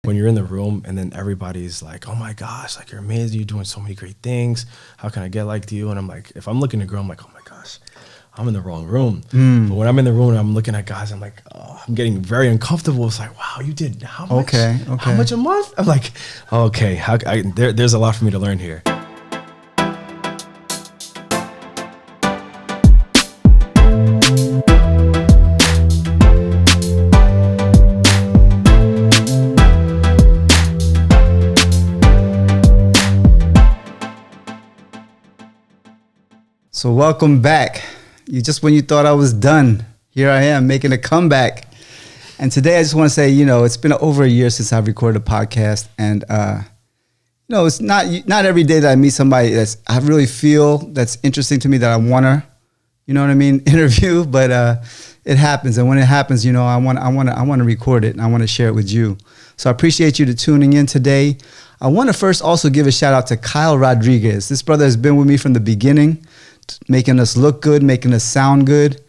When you're in the room and then everybody's like, oh my gosh, like you're amazing, you're doing so many great things. How can I get like you? And I'm like, if I'm looking to grow, I'm like, oh my gosh, I'm in the wrong room. But when I'm in the room and I'm looking at guys, I'm like, oh, I'm getting very uncomfortable. It's like, wow, you did how much? Okay. How much a month? I'm like, okay, there's a lot for me to learn here. So welcome back. When you thought I was done, here I am making a comeback. And today I just want to say, it's been over a year since I've recorded a podcast, and it's not every day that I meet somebody I really feel that's interesting to me that I want to, interview. But it happens, and when it happens, I want to record it and I want to share it with you. So I appreciate you tuning in today. I want to first also give a shout out to Kyle Rodriguez. This brother has been with me from the beginning, making us look good, making us sound good.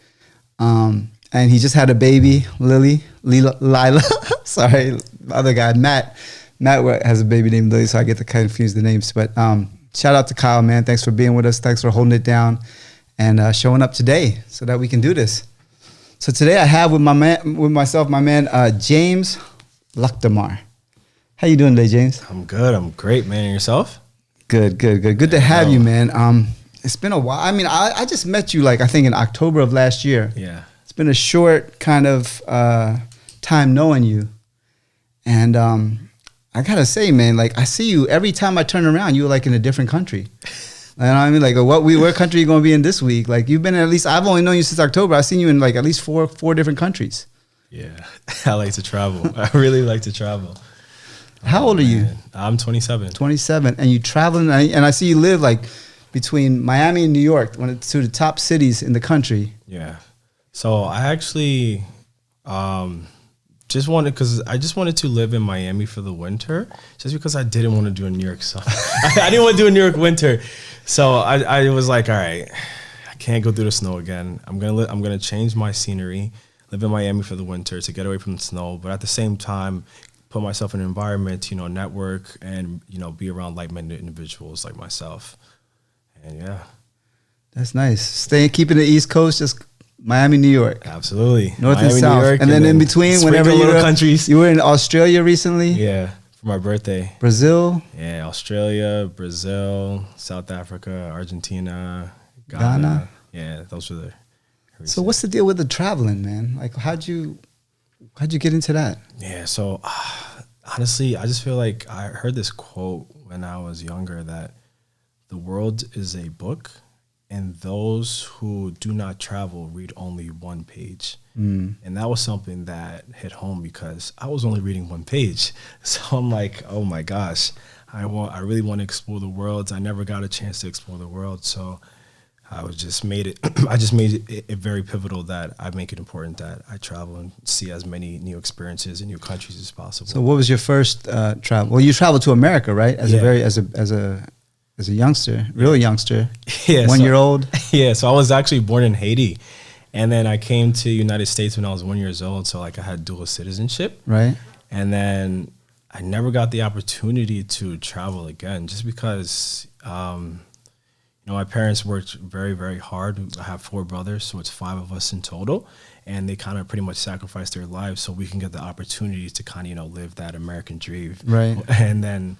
And he just had a baby, Lila. Sorry, the other guy, Matt. Matt has a baby named Lily, so I get to confuse the names. But shout out to Kyle, man. Thanks for being with us. Thanks for holding it down and showing up today so that we can do this. So today I have with my man, James Luctamar. How you doing today, James? I'm good. I'm great, man. And yourself? Good to have you, man. It's been a while. I mean, I just met you I think in October of last year. Yeah. It's been a short kind of time knowing you. And I got to say, man, I see you every time I turn around, you're in a different country. You know what I mean? What country are you going to be in this week? You've been I've only known you since October. I've seen you in at least four different countries. Yeah. I like to travel. I really like to travel. How old are you? I'm 27. 27. And you traveling, and I see you live between Miami and New York, one of the top cities in the country. Yeah. So I actually just wanted to live in Miami for the winter, just because I didn't want to do a New York summer. I didn't want to do a New York winter. So I was like, all right, I can't go through the snow again. I'm gonna change my scenery, live in Miami for the winter to get away from the snow, but at the same time, put myself in an environment, network and, be around like-minded individuals like myself. And yeah. That's nice. Keeping the East Coast, just Miami, New York. Absolutely. North Miami, and South. New York, and then in between, whenever you were in Australia recently. Yeah, for my birthday. Brazil. Yeah, Australia, Brazil, South Africa, Argentina, Ghana. Yeah, those were the recent. So what's the deal with the traveling, man? How'd you get into that? Yeah, so honestly, I just feel like I heard this quote when I was younger that the world is a book, and those who do not travel read only one page. And that was something that hit home because I was only reading one page. So I'm like, oh my gosh, I really want to explore the world. I never got a chance to explore the world. So I just made it very pivotal that I make it important that I travel and see as many new experiences and new countries as possible. So what was your first travel? Well, you traveled to America, right? As a youngster, real youngster, yeah, 1 year old. Yeah, so I was actually born in Haiti, and then I came to the United States when I was 1 year old. So I had dual citizenship, right? And then I never got the opportunity to travel again, just because my parents worked very, very hard. I have 4 brothers, so it's 5 of us in total, and they kind of pretty much sacrificed their lives so we can get the opportunity to kind of live that American dream, right? And then.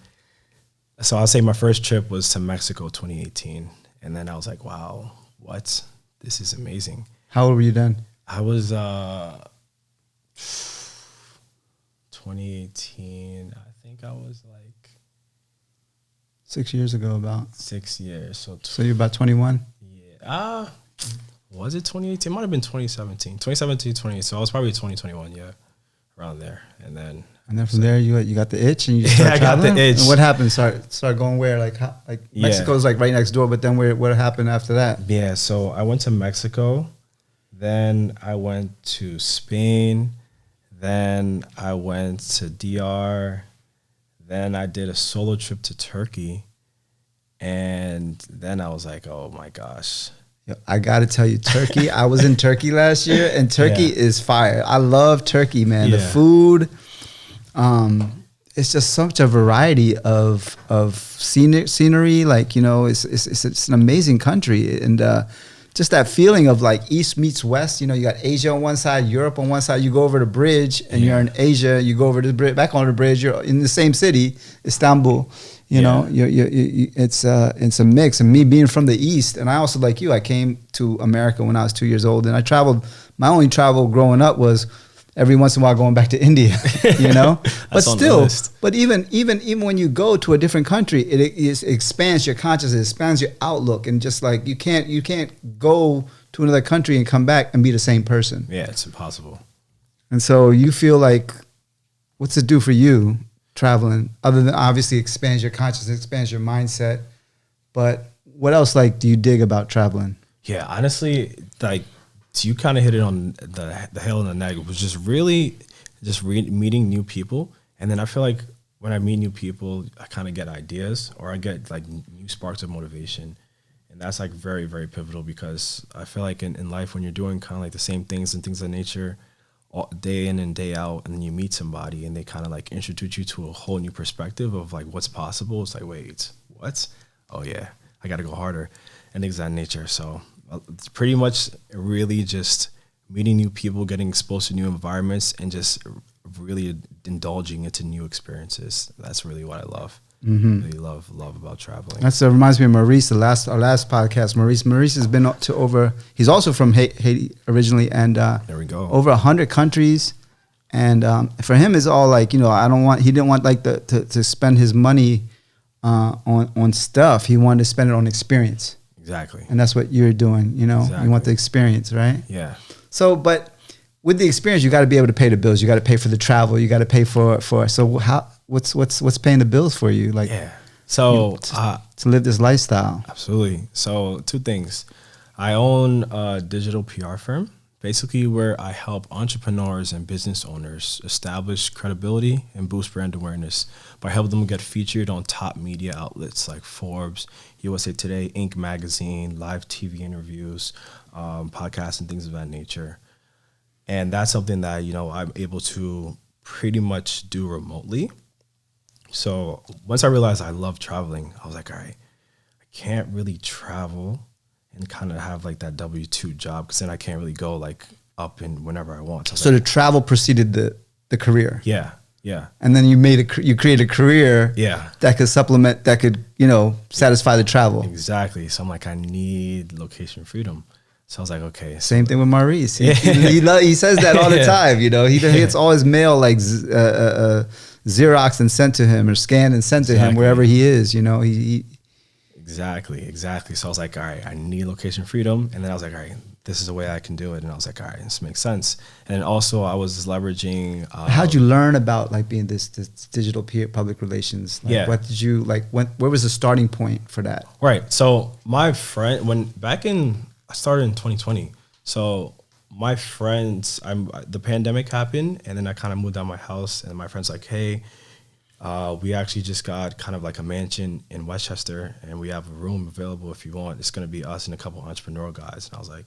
So I'll say my first trip was to Mexico 2018. And then I was like, wow, what? This is amazing. How old were you then? I was 2018. I think I was 6 years ago, about 6 years. So you're about 21? Yeah. Was it 2018? It might have been 2017. 2017, so I was probably 2021, yeah, around there. And then from there, you got the itch, and you started traveling? I got the itch. And what happened? Start going where? Mexico's right next door, but then what happened after that? Yeah, so I went to Mexico, then I went to Spain, then I went to DR, then I did a solo trip to Turkey, and then I was like, oh my gosh. I got to tell you, Turkey, I was in Turkey last year, and Turkey is fire. I love Turkey, man. The food, it's just such a variety of scenery. Like, you know, it's an amazing country. And just that feeling of like East meets West. You know, you got Asia on one side, Europe on one side. You go over the bridge and you're in Asia. You go over the bridge, back on the bridge. You're in the same city, Istanbul. You know, it's a mix. And me being from the East, and I also, like you, I came to America when I was 2 years old, and I traveled. My only travel growing up was every once in a while going back to India, you know. But still, but even when you go to a different country, it expands your consciousness, it expands your outlook, and just like you can't go to another country and come back and be the same person. Yeah, it's impossible. And so you feel like, what's it do for you traveling? Other than obviously expands your consciousness, expands your mindset, but what else like do you dig about traveling? Yeah, honestly, like. So you kind of hit it on the hail on the neck. It was just really just meeting new people. And then I feel like when I meet new people, I kind of get ideas or I get like new sparks of motivation. And that's like very, very pivotal because I feel like in life when you're doing kind of like the same things and things of nature all, day in and day out, and then you meet somebody and they kind of like introduce you to a whole new perspective of like what's possible. It's like, wait, what? Oh yeah, I got to go harder and things of that nature. So it's pretty much really just meeting new people, getting exposed to new environments, and just really indulging into new experiences. That's really what I love. Really love about traveling. That reminds me of Maurice, our last podcast. Maurice has been to over. He's also from Haiti originally, and there we go. Over 100 countries. And for him, it's all like, you know, he didn't want like to spend his money on stuff. He wanted to spend it on experience. Exactly. And that's what you're doing, you know. Exactly. You want the experience, right? Yeah. So, but with the experience, you got to be able to pay the bills. You got to pay for the travel. You got to pay for. So what's paying the bills for you? Like, yeah. So to live this lifestyle. Absolutely. So 2 things. I own a digital PR firm, basically where I help entrepreneurs and business owners establish credibility and boost brand awareness by helping them get featured on top media outlets like Forbes, USA Today, Inc. magazine, live TV interviews, podcasts, and things of that nature. And that's something that, you know, I'm able to pretty much do remotely. So once I realized I love traveling, I was like, all right, I can't really travel and kind of have like that W-2 job because then I can't really go like up and whenever I want. So the travel preceded the career. Yeah. Yeah. And then you created a career that could supplement, that could, you know, satisfy the travel. Exactly. So I'm like, I need location freedom. So I was like, okay. Same thing with Maurice. He says that all the time, you know. He gets all his mail like Xerox and sent to him or scanned and sent to him wherever he is, you know. Exactly. So I was like, all right, I need location freedom. And then I was like, all right, this is the way I can do it. And I was like, all right, this makes sense. And then also I was leveraging. How'd you learn about like being this digital public relations? Like, what did you like? Where was the starting point for that? Right. So my friend, I started in 2020. So my friends, the pandemic happened, and then I kind of moved out of my house, and my friend's like, hey, we actually just got kind of like a mansion in Westchester, and we have a room available if you want. It's going to be us and a couple entrepreneurial guys. And I was like,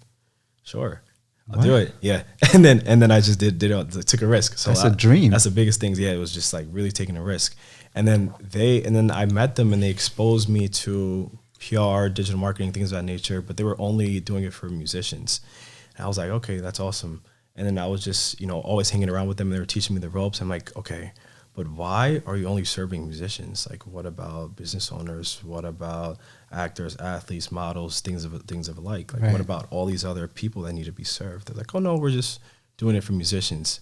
sure, I'll do it. Yeah. And then I just did it, took a risk. So that's a dream. That's the biggest thing. Yeah. It was just like really taking a risk. And then I met them and they exposed me to PR, digital marketing, things of that nature, but they were only doing it for musicians. And I was like, okay, that's awesome. And then I was just, you know, always hanging around with them. They were teaching me the ropes. I'm like, okay, but why are you only serving musicians? Like, what about business owners? What about actors, athletes, models, things of alike? Like, what about all these other people that need to be served? They're like, oh no, we're just doing it for musicians.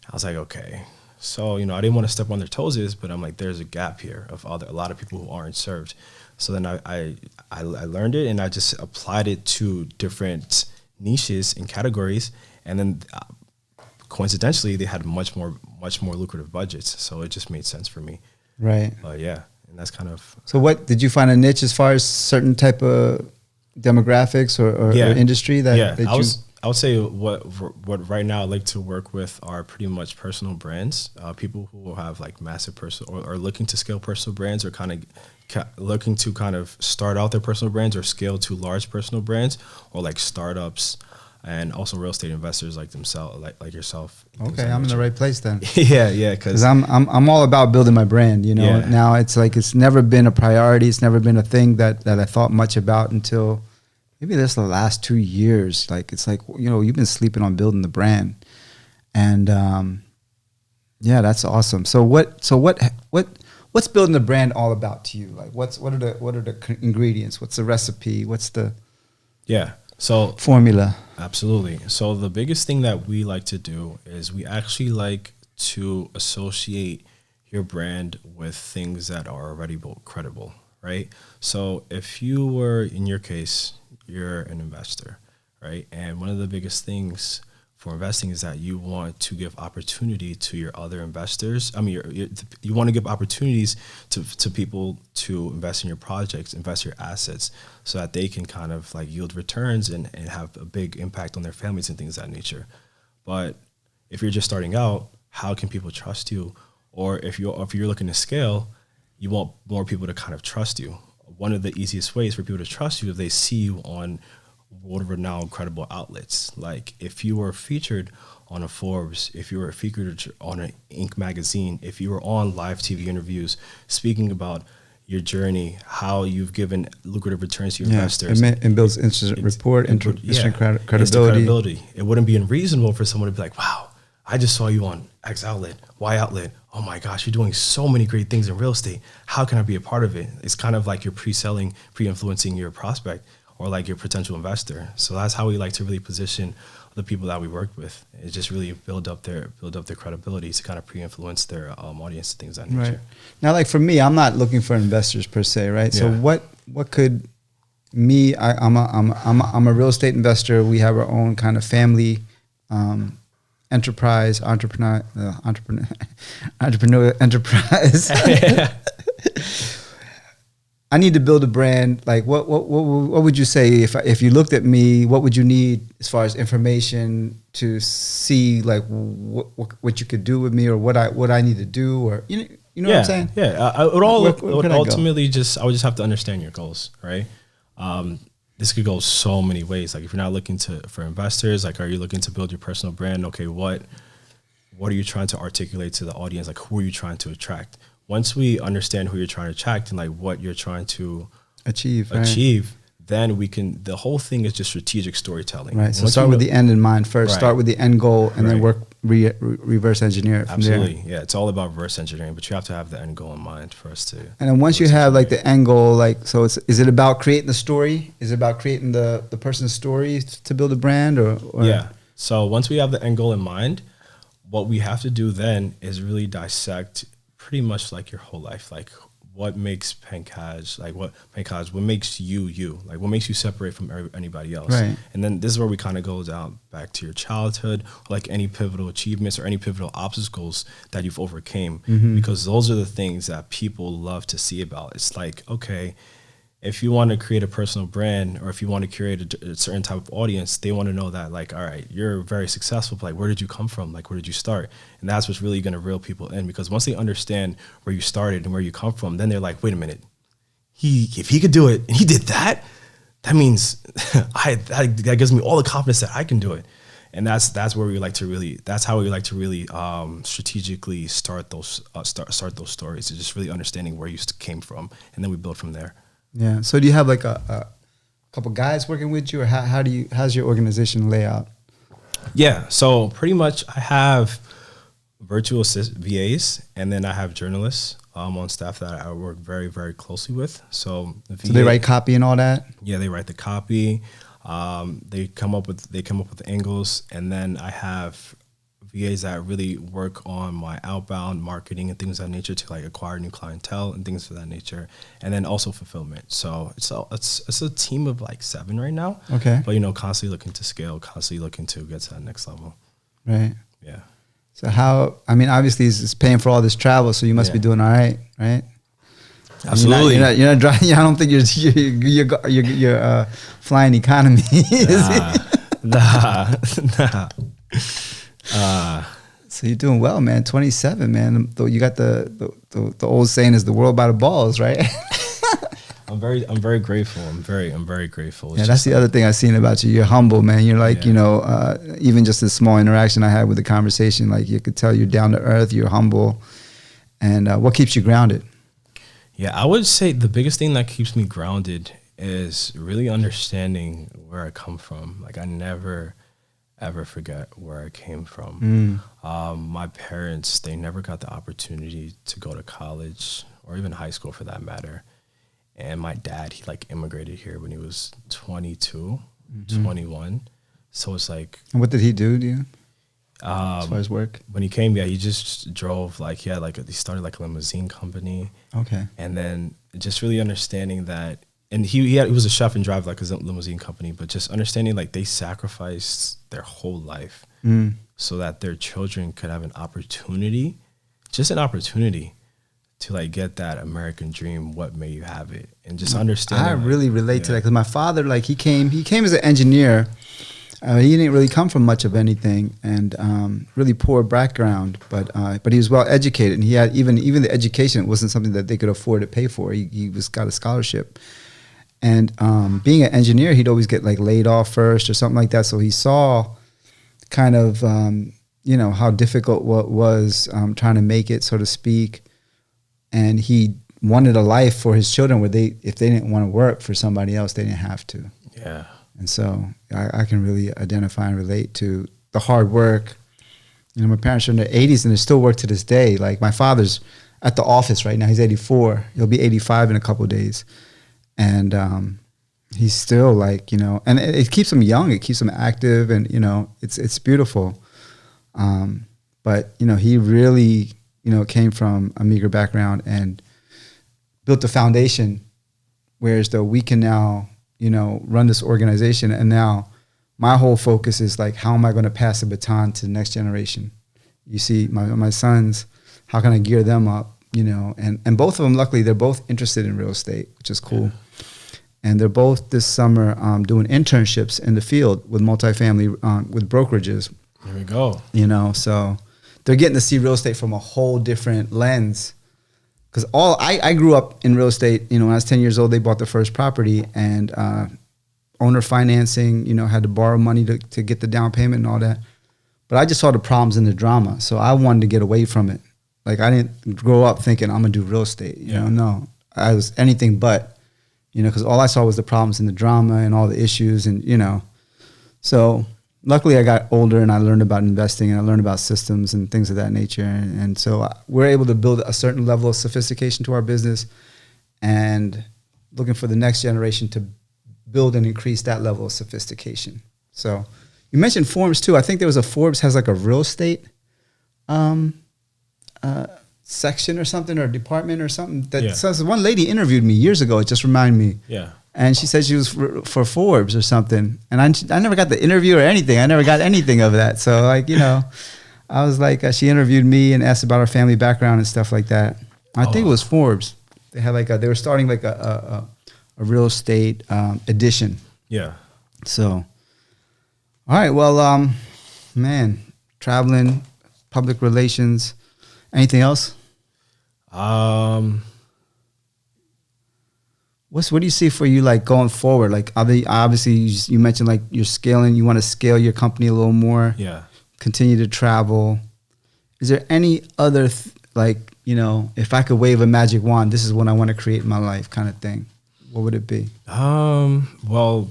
I was like, okay. So, you know, I didn't want to step on their toes, but I'm like, there's a gap here of a lot of people who aren't served. So then I learned it and I just applied it to different niches and categories. And then coincidentally, they had much more lucrative budgets. So it just made sense for me. Right. Yeah. And that's kind of. So what, did you find a niche as far as certain type of demographics or industry that I would say what right now I like to work with are pretty much personal brands, people who have like massive personal or are looking to scale personal brands or kind of looking to kind of start out their personal brands or scale to large personal brands, or like startups, and also real estate investors like themselves, like yourself. Okay, I'm in the right place then. Yeah, because I'm all about building my brand. You know, now it's like it's never been a priority. It's never been a thing that I thought much about until maybe this the last 2 years. Like it's like, you know, you've been sleeping on building the brand, and yeah, that's awesome. So what's building the brand all about to you? Like what are the ingredients? What's the recipe? What's the formula? Absolutely. So the biggest thing that we like to do is we actually like to associate your brand with things that are already credible, right? So if you were, in your case, you're an investor, right? And one of the biggest things for investing is that you want to give opportunity to your other investors. I mean, you want to give opportunities to people to invest in your projects, invest your assets, so that they can kind of like yield returns and have a big impact on their families and things of that nature. But if you're just starting out, how can people trust you? Or if you're looking to scale, you want more people to kind of trust you. One of the easiest ways for people to trust you is if they see you on world-renowned credible outlets. Like if you were featured on a Forbes, if you were featured on an Inc. magazine, if you were on live TV interviews speaking about your journey, how you've given lucrative returns to your investors. It builds instant credibility. It wouldn't be unreasonable for someone to be like, wow, I just saw you on X outlet, Y outlet. Oh my gosh, you're doing so many great things in real estate. How can I be a part of it? It's kind of like you're pre-selling, pre-influencing your prospect or like your potential investor. So that's how we like to really position the people that we work with. It just really build up their credibility to kind of pre-influence their audience and things of that nature. Right. Now, like for me, I'm not looking for investors per se, right? So what could me? I'm a real estate investor. We have our own kind of family entrepreneur enterprise. I need to build a brand. Like what would you say if you looked at me? What would you need as far as information to see like what you could do with me, or what I need to do, or you know what I'm saying? Yeah, I would ultimately I would just have to understand your goals, right? This could go so many ways. Like if you're not looking for investors, like are you looking to build your personal brand? Okay, what are you trying to articulate to the audience? Like who are you trying to attract? Once we understand who you're trying to attract and like what you're trying to achieve, then the whole thing is just strategic storytelling. Right. So start with the end in mind first. Right. Start with the end goal and then work reverse engineer it from Absolutely. there. Yeah. It's all about reverse engineering, but you have to have the end goal in mind for us to. And then once you have like the end goal, like, so is it about creating the story? Is it about creating the person's story to build a brand or? Yeah. So once we have the end goal in mind, what we have to do then is really dissect pretty much like your whole life. Like what makes Pankaj, what makes you, like what makes you separate from anybody else. Right. And then this is where we kind of go down back to your childhood, like any pivotal achievements or any pivotal obstacles that you've overcame, because those are the things that people love to see about. It's like, okay, if you want to create a personal brand or if you want to create a certain type of audience, they want to know that like, all right, you're very successful, but like, where did you come from? Like, where did you start? And that's what's really going to reel people in, because once they understand where you started and where you come from, then they're like, wait a minute, if he could do it and he did that, that means that gives me all the confidence that I can do it. And that's where we like to really, that's how we like to really strategically start those stories. Is just really understanding where you came from, and then we build from there. Yeah. So do you have like a couple guys working with you, or how's your organization layout? Yeah. So pretty much I have virtual VAs, and then I have journalists on staff that I work very, very closely with. So they write copy and all that? Yeah, they write the copy. They come up with the angles, and then I have VAs that really work on my outbound marketing and things of that nature to like acquire new clientele and things of that nature, and then also fulfillment. So it's a team of like 7 right now. Okay. But constantly looking to scale, constantly looking to get to that next level. Right. Yeah. So obviously it's paying for all this travel, so you must be doing all right, right? Absolutely. You're not driving. I don't think you're flying economy. Nah. So you're doing well, man. 27, man. You got the old saying is the world by the balls, right? I'm very grateful. I'm very grateful. Yeah, that's the other thing I've seen about you. You're humble, man. You're like, even just a small interaction I had with the conversation, like you could tell you're down to earth, you're humble. And what keeps you grounded? Yeah, I would say the biggest thing that keeps me grounded is really understanding where I come from. Like I never, ever forget where I came from. My parents, they never got the opportunity to go to college or even high school for that matter. And my dad, he like immigrated here when he was 22, 21. So it's like. And what did he do to you? As far as work? When he came, he just drove he started like a limousine company. Okay. And then just really understanding that, and he was a chef and drive like a limousine company, but just understanding like they sacrificed their whole life so that their children could have an opportunity to like get that American dream. What made you have it? And just understand. I really relate to that because my father, like he came as an engineer. He didn't really come from much of anything, and really poor background. But he was well educated, and he had even the education. It wasn't something that they could afford to pay for. He got a scholarship, and being an engineer, he'd always get like laid off first or something like that. So he saw kind of how difficult what was trying to make it, so to speak, and he wanted a life for his children where if they didn't want to work for somebody else, they didn't have to. Yeah. And so I can really identify and relate to the hard work. My parents are in their 80s and they still work to this day. Like my father's at the office right now. He's 84. He'll be 85 in a couple of days. And he's still like, and it keeps him young. It keeps him active and, it's beautiful. But, he really, came from a meager background and built a foundation, whereas though we can now, run this organization. And now my whole focus is like, how am I going to pass the baton to the next generation? You see, my sons, how can I gear them up? And both of them, luckily, they're both interested in real estate, which is cool. Yeah. And they're both this summer doing internships in the field with multifamily, with brokerages. There we go. So they're getting to see real estate from a whole different lens. Because I grew up in real estate, when I was 10 years old, they bought their first property and owner financing, had to borrow money to get the down payment and all that. But I just saw the problems in the drama. So I wanted to get away from it. Like I didn't grow up thinking I'm going to do real estate. No, I was anything but, because all I saw was the problems in the drama and all the issues and, So luckily I got older and I learned about investing and I learned about systems and things of that nature. And so we're able to build a certain level of sophistication to our business and looking for the next generation to build and increase that level of sophistication. So you mentioned Forbes too. I think there was Forbes has like a real estate section or something or department or something. So one lady interviewed me years ago. It just reminded me. Yeah. And she said she was for Forbes or something. And I never got the interview or anything. I never got anything of that. So like, I was like, she interviewed me and asked about our family background and stuff like that. I think it was Forbes. They had they were starting like a real estate edition. Yeah. So, all right. Well, man, traveling, public relations, anything else? What do you see for you like going forward? Like obviously you mentioned like you're scaling, you want to scale your company a little more. Yeah. Continue to travel. Is there any other if I could wave a magic wand, this is what I want to create in my life kind of thing? What would it be? Well,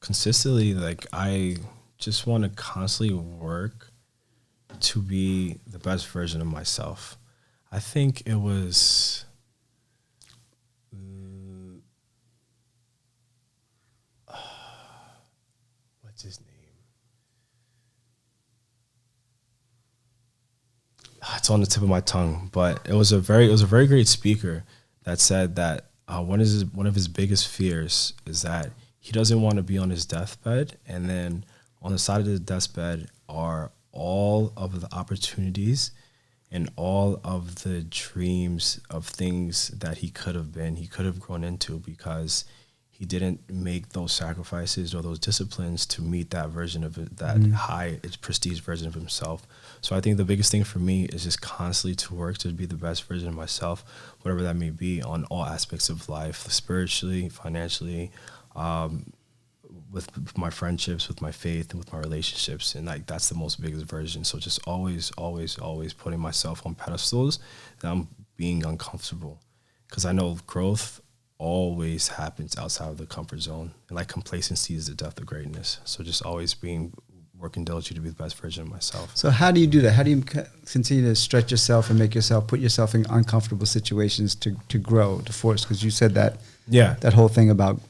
consistently, like I just want to constantly work to be the best version of myself. I think it was what's his name? It's on the tip of my tongue, but it was a very great speaker that said that one of his biggest fears is that he doesn't want to be on his deathbed, and then on the side of the deathbed are all of the opportunities and all of the dreams of things that he could have grown into, because he didn't make those sacrifices or those disciplines to meet that version of it, that high prestige version of himself. So I think the biggest thing for me is just constantly to work to be the best version of myself, whatever that may be, on all aspects of life, spiritually, financially, with my friendships, with my faith, and with my relationships. And like, that's the most biggest version. So just always putting myself on pedestals that I'm being uncomfortable, because I know growth always happens outside of the comfort zone, and like complacency is the death of greatness. So just always working diligently to be the best version of myself. So how do you do that? How do you continue to stretch yourself and put yourself in uncomfortable situations to grow, to force? Because you said that that whole thing about,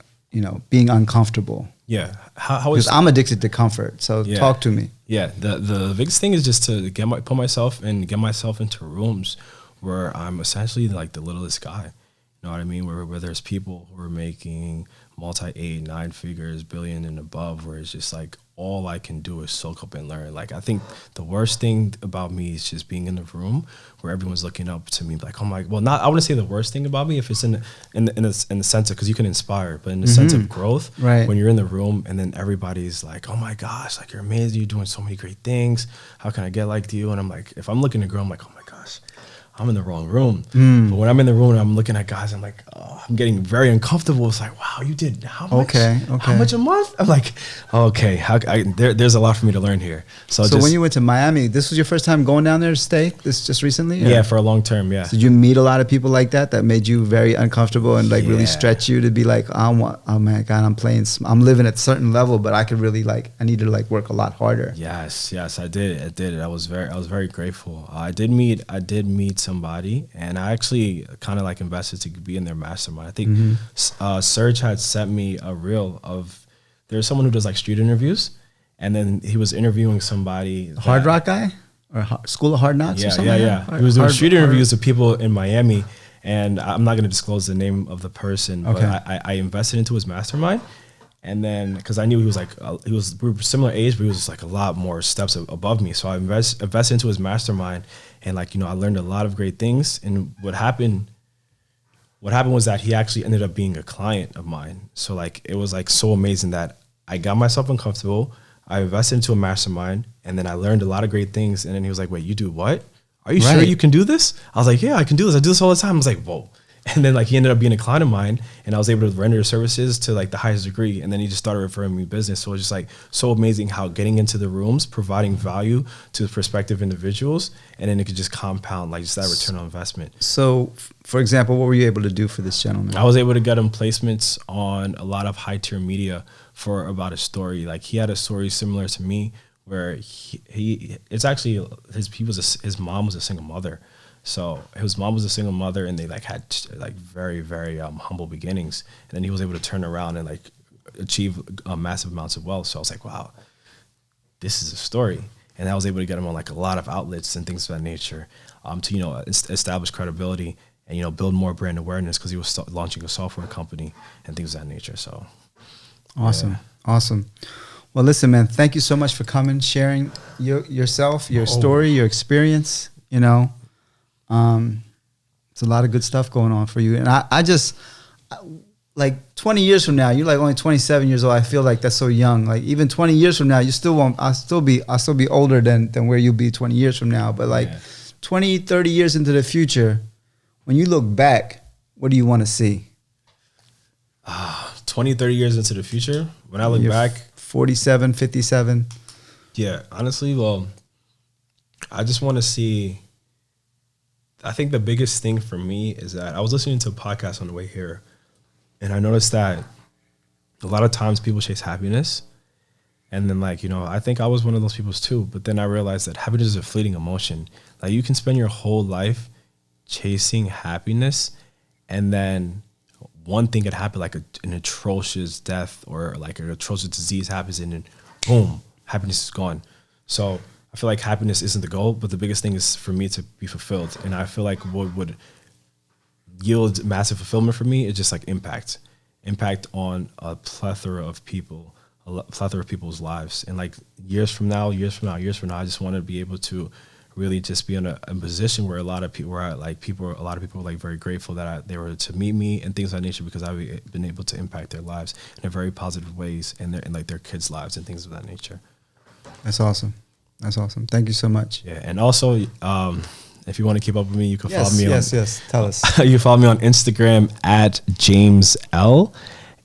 being uncomfortable. Yeah, because I'm addicted to comfort. So talk to me. Yeah, the biggest thing is just to get myself into rooms where I'm essentially like the littlest guy. You know what I mean? Where there's people who are making multi-8, 9 figures, billion and above, where it's just like all I can do is soak up and learn. Like, I think the worst thing about me is just being in the room where everyone's looking up to me like, oh my, well, not, I wouldn't say the worst thing about me if it's in the sense of, because you can inspire, but in the sense of growth, right? When you're in the room and then everybody's like, oh my gosh, like, you're amazing, you're doing so many great things. How can I get like you? And I'm like, if I'm looking to grow, I'm like, oh my gosh, I'm in the wrong room. But when I'm in the room and I'm looking at guys, I'm like, oh, I'm getting very uncomfortable. It's like, wow, you did how much? Okay. How much a month? I'm like, okay, there's a lot for me to learn here. So when you went to Miami, this was your first time going down there to stay? This just recently? Yeah, for a long term, yeah. So did you meet a lot of people like that made you very uncomfortable and like really stretch you to be like, oh my God, I'm living at a certain level, but I could really I need to work a lot harder. Yes, I did. I was very grateful. I did meet somebody, and I actually kind of invested to be in their mastermind. I think Serge had sent me a reel of, there's someone who does street interviews, and then he was interviewing somebody. Hard Rock guy or School of Hard Knocks or something? Yeah. He was doing street interviews of people in Miami, and I'm not going to disclose the name of the person, but I invested into his mastermind. And then, because I knew he was we were similar age, but he was just a lot more steps above me. So I invested into his mastermind, and I learned a lot of great things. And what happened was that he actually ended up being a client of mine. So it was so amazing that I got myself uncomfortable. I invested into a mastermind, and then I learned a lot of great things. And then he was like, "Wait, you do what? Are you sure you can do this?" I was like, "Yeah, I can do this. I do this all the time." I was like, "Whoa." And then he ended up being a client of mine, and I was able to render services to the highest degree. And then he just started referring me business. So it was just so amazing how getting into the rooms, providing value to prospective individuals, and then it could just compound just that return on investment. So for example, what were you able to do for this gentleman? I was able to get him placements on a lot of high tier media for about a story. He had a story similar to me where his mom was a single mother. So his mom was a single mother, and they had very, very humble beginnings. And then he was able to turn around and achieve massive amounts of wealth. So I was like, wow, this is a story. And I was able to get him on a lot of outlets and things of that nature, to establish credibility and build more brand awareness, because he was launching a software company and things of that nature. So awesome. Well, listen, man, thank you so much for coming, sharing yourself, your story, your experience. It's a lot of good stuff going on for you. And I just 20 years from now, you're only 27 years old. I feel like that's so young. Even 20 years from now, I'll still be older than where you'll be 20 years from now. But 20, 30 years into the future, when you look back, what do you want to see? 20, 30 years into the future, when I look back. 47, 57. Yeah, honestly, well, I just want to see, I think the biggest thing for me is that I was listening to a podcast on the way here, and I noticed that a lot of times people chase happiness. And then I think I was one of those people too, but then I realized that happiness is a fleeting emotion. You can spend your whole life chasing happiness, and then one thing could happen, an atrocious death or an atrocious disease happens, and then boom, happiness is gone. So I feel happiness isn't the goal, but the biggest thing is for me to be fulfilled. And I feel what would yield massive fulfillment for me is just impact on a plethora of people's lives. And years from now, I just want to be able to really just be in a position where a lot of people were like very grateful that they were to meet me and things of that nature, because I've been able to impact their lives in a very positive ways and their kids' lives and things of that nature. That's awesome. That's awesome. Thank you so much. Yeah, and also, if you want to keep up with me, you can follow me on. Yes. Tell us. You can follow me on Instagram at James L.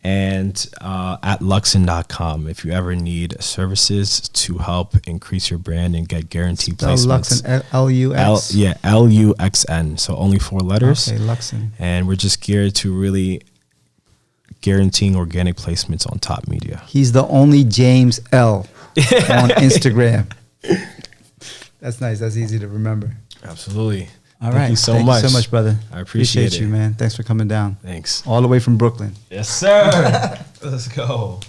and at Luxon.com if you ever need services to help increase your brand and get guaranteed placements. Luxon, L-U-X? Yeah, Luxn. So only 4 letters. Okay, Luxon. And we're just geared to really guaranteeing organic placements on top media. He's the only James L on Instagram. That's nice. That's easy to remember. Absolutely. All right. Thank you so Thank much. you so much, brother. I appreciate you, man. Thanks for coming down. Thanks. All the way from Brooklyn. Yes, sir. Let's go.